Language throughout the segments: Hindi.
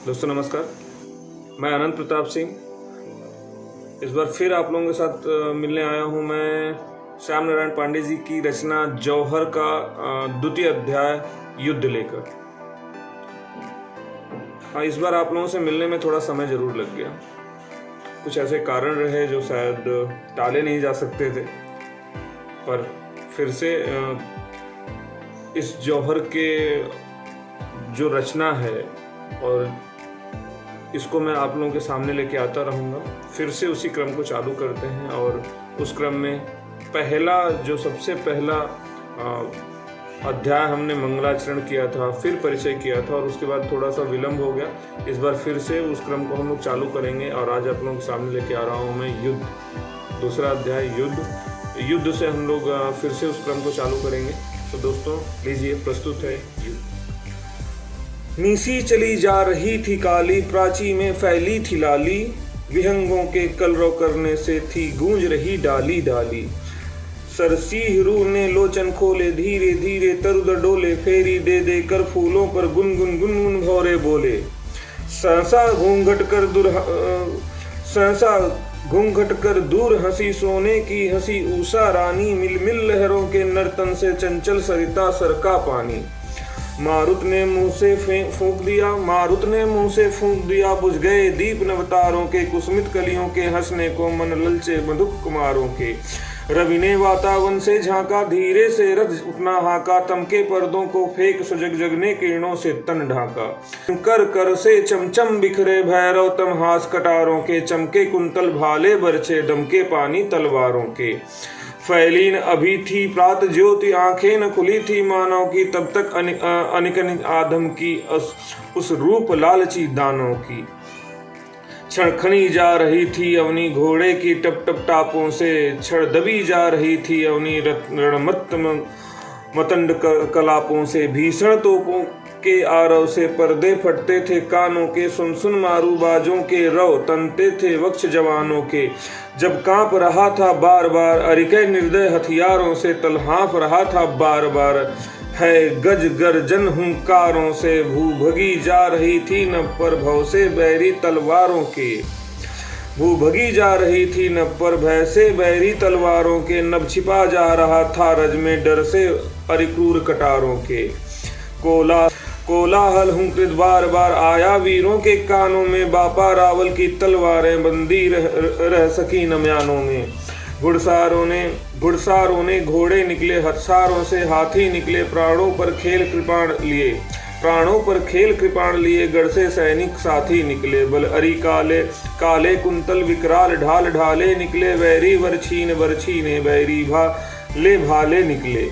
दोस्तों नमस्कार, मैं अनंत प्रताप सिंह इस बार फिर आप लोगों के साथ मिलने आया हूं। मैं श्याम नारायण पांडे जी की रचना जौहर का द्वितीय अध्याय युद्ध लेकर। हाँ, इस बार आप लोगों से मिलने में थोड़ा समय जरूर लग गया। कुछ ऐसे कारण रहे जो शायद टाले नहीं जा सकते थे, पर फिर से इस जौहर के जो रचना है और इसको मैं आप लोगों के सामने लेके आता रहूँगा। फिर से उसी क्रम को चालू करते हैं और उस क्रम में सबसे पहला अध्याय हमने मंगलाचरण किया था, फिर परिचय किया था और उसके बाद थोड़ा सा विलंब हो गया। इस बार फिर से उस क्रम को हम लोग चालू करेंगे और आज आप लोगों के सामने लेके आ रहा हूँ मैं युद्ध, दूसरा अध्याय युद्ध से हम लोग फिर से उस क्रम को चालू करेंगे। तो दोस्तों लीजिए, प्रस्तुत है युद्ध। नीसी चली जा रही थी काली, प्राची में फैली थी लाली, विहंगों के कलरव करने से थी गूंज रही डाली डाली। सरसीहरू ने लोचन खोले, धीरे धीरे तरुद डोले, फेरी दे दे कर फूलों पर गुनगुन गुनगुन भौरे बोले। सहसा घूंघट कर दूर हंसी, सोने की हंसी ऊषा रानी, मिल मिल लहरों के नर्तन से चंचल सरिता सरका पानी। मारुत ने मुंह से फूंक दिया, बुझ गए दीप नवतारों के, कुसुमित कलियों के हंसने को मन ललचे मधुक कुमारों के। रवि ने वातावन से झांका, धीरे से रथ उठना हाका, तमके पर्दों को फेंक सुजग जगने किरणों से तन ढाका। कर कर से चमचम बिखरे भैरव तम हास कटारों के, चमके कुंतल भाले बरछे दमके पानी तलवारों के। फैलीन अभी थी प्रात ज्योति, आंखें न खुली थी मानव की, तब तक अनिक आदम की उस रूप लालची दानों की। छड़खनी जा रही थी अवनी घोड़े की, टप टप टापों से छड़ दबी जा रही थी अवनी, रणमत्त मतंड कलापों से। भीषण तोपों के आरव से पर्दे फटते थे कानों के, सुन सुन मारू बाजों के रव तनते थे वक्ष जवानों के। जब कांप रहा था बार बार अरिके निर्दय हथियारों से, तलहाफ रहा था बार बार है गज गर्जन हुंकारों से। भूभगी जा रही थी न पर भव से बैरी तलवारों के, भूभगी जा रही थी न पर भय से बैरी तलवारों के। नभ छिपा जा रहा था रज में डर से अरिक्रूर कटारों के। कोलाहल हुंकृत बार बार आया वीरों के कानों में, बापा रावल की तलवारें बंदी रह सकी न म्यानों में। घुड़सारों ने घोड़े निकले, हथसारों से हाथी निकले, प्राणों पर खेल कृपाण लिए गढ़ से सैनिक साथी निकले। बल अरी काले कुंतल विकराल ढाल ढाले निकले, वैरी वरछी ने बैरी भाले निकले।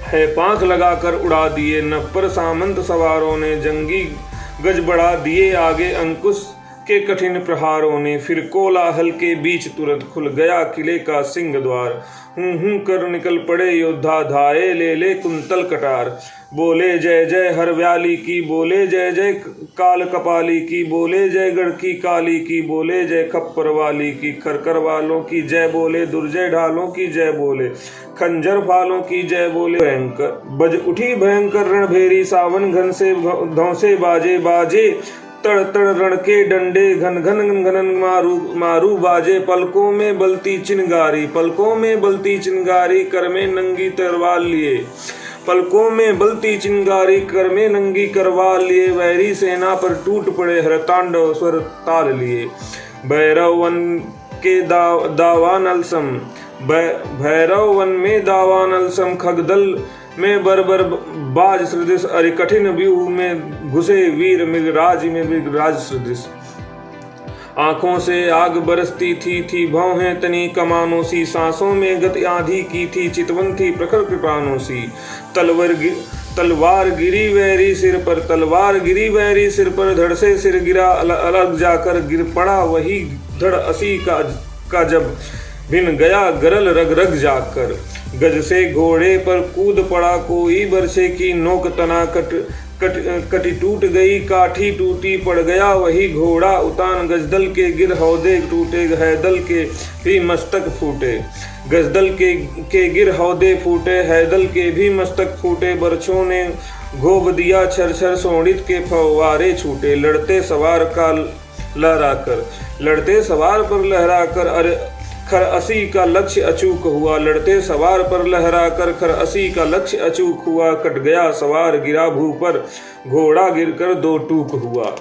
है पांख लगाकर उड़ा दिए नप्पर सामंत सवारों ने, जंगी गज बढ़ा दिए आगे अंकुश के कठिन प्रहारों ने। फिर कोलाहल के बीच तुरंत खुल गया किले का सिंह द्वार, हूं कर निकल पड़े योद्धा धाये ले कुंतल कटार। बोले जय जय हरव्याली की, बोले जय जय काल कपाली की, बोले जय गढ़ की काली की, बोले जय खप्पर वाली की। खरकर वालों की जय बोले, दुर्जय ढालों की जय बोले, खंजर फालों की जय बोले। भयंकर बज उठी भयंकर रणभेरी, सावन घन से धौंसे बाजे तड़ तड़ रण के डंडे, घन घन मारू बाजे। पलकों में बलती चिनगारी, कर में नंगी तरवार लिए, पलकों में बलती चिंगारी कर में नंगी करवाल लिए। वैरी सेना पर टूट पड़े हरतांडव स्वर ताल लिए। भैरव वन में दावानलसम, खगदल में बरबर बाज सदृश, अरि कठिन व्यूह में घुसे वीर मृगराज सदृश। आंखों से आग बरसती थी भौहें तनी कमानों सी, सांसों में गति आंधी की थी चितवन थी प्रखर कृपानों सी। तलवार गिरी वैरी सिर पर, धड़ से सिर गिरा अलग जाकर गिर पड़ा वही धड़ असी का जब भिन गया गरल रग रग जाकर। गज से घोड़े पर कूद पड़ा कोई, बरसे की नोक तना कटी टूट गई, काठी टूटी पड़ गया वही घोड़ा उतान। गजदल के गिर हौदे टूटे, हैदल के भी मस्तक फूटे। गजदल के गिर हौदे फूटे, हैदल के भी मस्तक फूटे। बरछों ने घोब दिया छर छर सोनित के फव्वारे छूटे, लड़ते सवार का लहराकर, लड़ते सवार पर लहराकर, अरे खर असी का लक्ष्य अचूक हुआ, लड़ते सवार पर लहराकर खर असी का लक्ष्य अचूक हुआ, कट गया सवार गिरा भू पर, घोड़ा गिरकर दो टूक हुआ।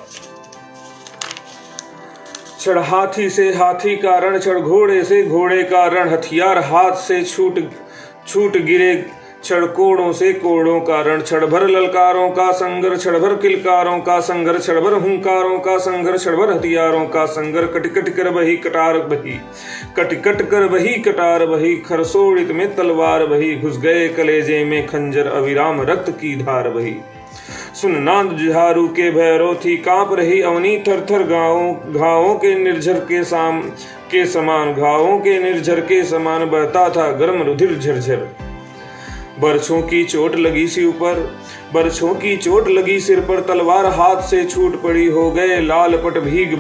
क्षण हाथी से हाथी का रण, क्षण घोड़े से घोड़े का रण, हथियार हाथ से छूट गिरे, क्षण कोड़ों से कोड़ों का रण, क्षण भर ललकारों का संघर्ष, क्षण भर किलकारों का संघर्ष, क्षण भर हुंकारों का संघर्ष, क्षण भर हथियारों का संघर्ष, कटिकट कर बही कटार बही, कटिकट कर बही कटार बही, खरसोड़ित में तलवार बही, घुस गए कलेजे में खंजर, अविराम रक्त की धार बही। सुन नाद जुझारू के भैरव थी, कांप रही अवनी थर थर, घावों के निर्झर के समान, घावों के निर्झर के समान बहता था गर्म रुधिर झरझर। बरछों की चोट लगी सिर पर, बरछों की चोट लगी सिर पर, तलवार हाथ से छूट पड़ी, हो गए लाल पट भीग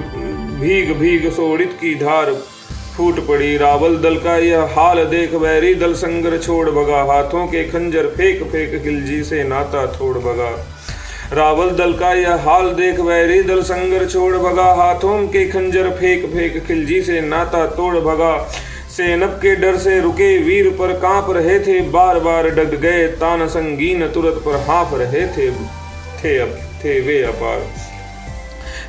भीग भीग, सोड़ित की धार फूट पड़ी। रावल दल का यह हाल देख वैरी दल संगर छोड़ भगा, हाथों के खंजर फेंक फेंक खिलजी से नाता तोड़ भगा। रावल दल का यह हाल देख वैरी दल संगर छोड़ भगा, हाथों के खंजर फेंक फेंक खिलजी से नाता तोड़ भगा। सेनप के डर से रुके वीर पर कांप रहे थे, बार बार डग गए तान संगीन, तुरंत पर हाँफ रहे थे वे अपार।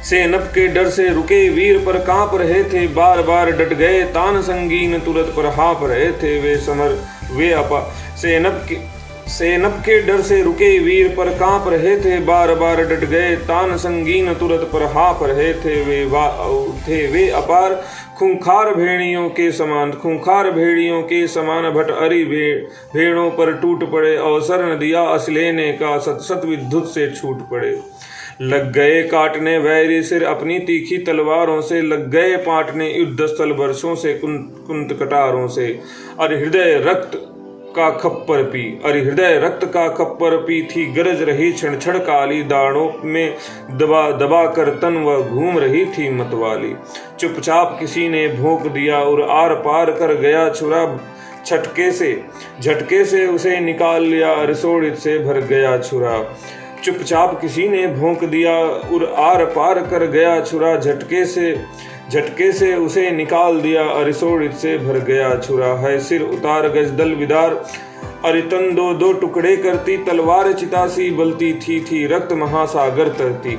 सेनप के डर से रुके वीर पर कांप रहे थे, बार बार डट गए तान संगीन, तुरंत पर हाँफ रहे थे वे समर वे अपार। सेनप के डर से रुके वीर पर कांप रहे थे, बार बार डट गए तान संगीन, तुरंत पर हाँफ रहे थे वे अपार। खूंखार भेड़ियों के समान, खूंखार भेड़ियों के समान, भट अरी भेड़ों पर टूट पड़े, अवसर न दिया असलेने का, सत विद्युत से छूट पड़े। लग गए काटने वैरी सिर अपनी तीखी तलवारों से, लग गए पाटने युद्ध स्थल बरसों से कुंत कटारों से। अरे हृदय रक्त का खप्पर पी, अरे हृदय रक्त का खप्पर पी थी, गरज रही क्षण क्षण काली, दाड़ों में दबा दबा कर तन व घूम रही थी मतवाली। चुपचाप किसी ने भोंक दिया और आर पार कर गया छुरा, झटके से उसे निकाल लिया, रिसोड़ित से भर गया छुरा। चुपचाप किसी ने भोंक दिया और आर पार कर गया छुरा, झटके से उसे निकाल दिया, अरिसोड़ित से भर गया छुरा। है सिर उतार गजदल विदार, अरितन दो दो टुकड़े करती, तलवार चितासी बलती थी रक्त महासागर तरती।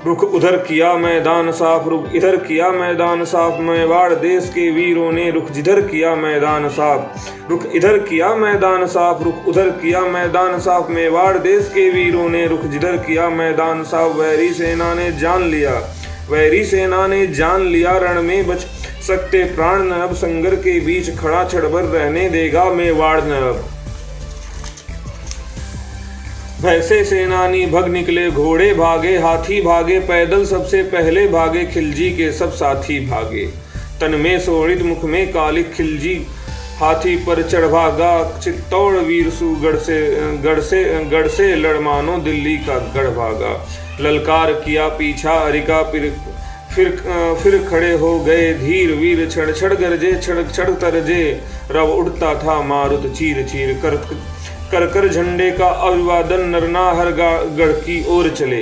रुख उधर किया मैदान साफ, रुख इधर किया मैदान साफ, मेवाड़ देश के वीरों ने रुख जिधर किया मैदान साफ। रुख इधर किया मैदान साफ, रुख उधर किया मैदान साफ, मेवाड़ देश के वीरों ने रुख जिधर किया मैदान साफ। वैरी सेना ने जान लिया रण में बच सकते प्राण न अब, संगर के बीच खड़ा क्षणभर रहने देगा मेवाड़ न अब। भैसे सेनानी भग निकले, घोड़े भागे, हाथी भागे, पैदल सबसे पहले भागे, खिलजी के सब साथी भागे। तन में सोड़ित मुख में कालिक, खिलजी हाथी पर चढ़ भागा, चित्तौड़ वीरसु गढ़ से लड़मानो दिल्ली का गढ़ भागा। ललकार किया पीछा अरिका, फिर खड़े हो गए धीर वीर, छड़ छड़ गरजे छड़ तरजे, रव उड़ता था मारुत चीर चीर। कर झंडे का अभिवादन नरनाहर गढ़ की ओर चले,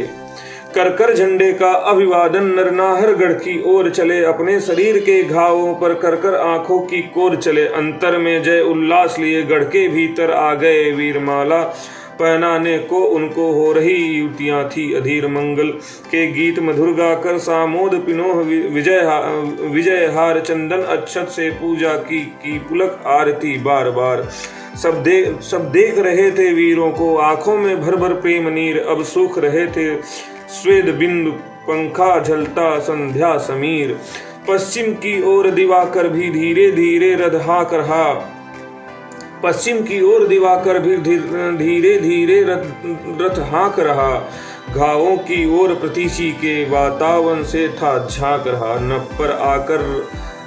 कर झंडे का अभिवादन नरनाहर गढ़ की ओर चले, अपने शरीर के घावों पर कर आंखों की कोर चले। अंतर में जय उल्लास लिए गढ़ के भीतर आ गए वीरमाला पहनाने को उनको हो रही युतियां थी अधीर। मंगल के गीत मधुर गाकर सामोद पिनोह विजय हार, चंदन अक्षत से पूजा की पुलक आरती बार बार। सब देख रहे थे वीरों को, आंखों में भर भर प्रेम नीर, अब सूख रहे थे स्वेद बिंदु पंखा झलता संध्या समीर। पश्चिम की ओर दिवाकर भी धीरे धीरे रथ हाँक रहा, पश्चिम की ओर दिवाकर भी धीरे धीरे रथ हाँक रहा, घावों की ओर प्रतीची के वातावरण से था झांक रहा। नभ पर आकर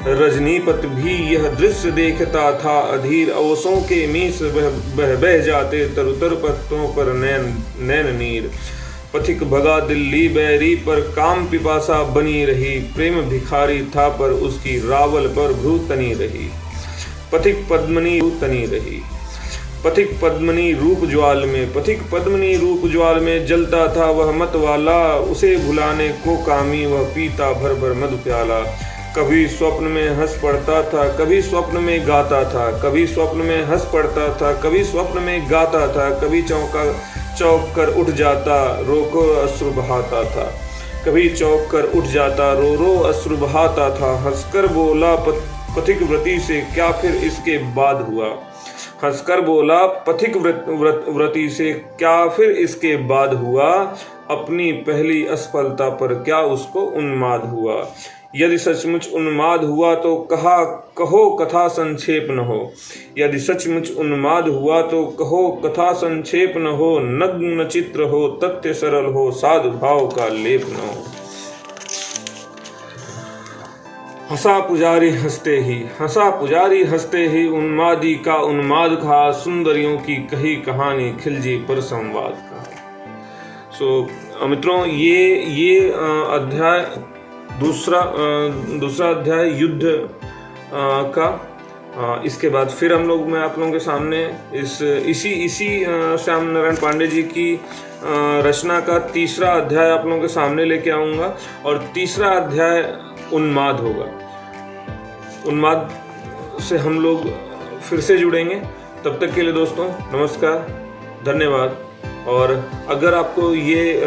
रजनीपत भी यह दृश्य देखता था अधीर, अवसों के मीस बह जाते तरुतर पत्तों पर नैन नीर। पथिक भगा दिल्ली बैरी पर काम पिपासा बनी रही, प्रेम भिखारी था पर उसकी रावल पर भ्रू तनी रही। पथिक पद्मनी तनी रही, पथिक पद्मनी रूप ज्वाल में, पथिक पद्मनी रूप ज्वाल में जलता था वह मत वाला, उसे भुलाने को कामी वह पीता भर भर मधु प्याला। कभी स्वप्न में हंस पड़ता था, कभी स्वप्न में गाता था, कभी स्वप्न में हंस पड़ता था, कभी स्वप्न में गाता था, कभी चौंक कर उठ जाता रो को अश्रु बहाता था, कभी चौंक कर उठ जाता रो रो अश्रु बहाता था। हंसकर बोला पथिक व्रती से क्या फिर इसके बाद हुआ, हंसकर बोला पथिक व्रती से क्या फिर इसके बाद हुआ, अपनी पहली असफलता पर क्या उसको उन्माद हुआ। यदि सचमुच उन्माद हुआ तो कहो कथा संक्षेप न हो, यदि सचमुच उन्माद हुआ तो कहो कथा संक्षेप न हो, नग्न चित्र हो तथ्य सरल हो, साधु भाव का लेप न हो। हंसा पुजारी हंसते ही, हंसा पुजारी हंसते ही, उन्मादी का उन्माद खा, सुंदरियों की कही कहानी खिलजी पर संवाद का। मित्रों, ये अध्याय दूसरा अध्याय युद्ध का। इसके बाद फिर मैं आप लोगों के सामने इसी श्याम नारायण पांडे जी की रचना का तीसरा अध्याय आप लोगों के सामने लेके आऊँगा, और तीसरा अध्याय उन्माद होगा। उन्माद से हम लोग फिर से जुड़ेंगे। तब तक के लिए दोस्तों नमस्कार, धन्यवाद। और अगर आपको ये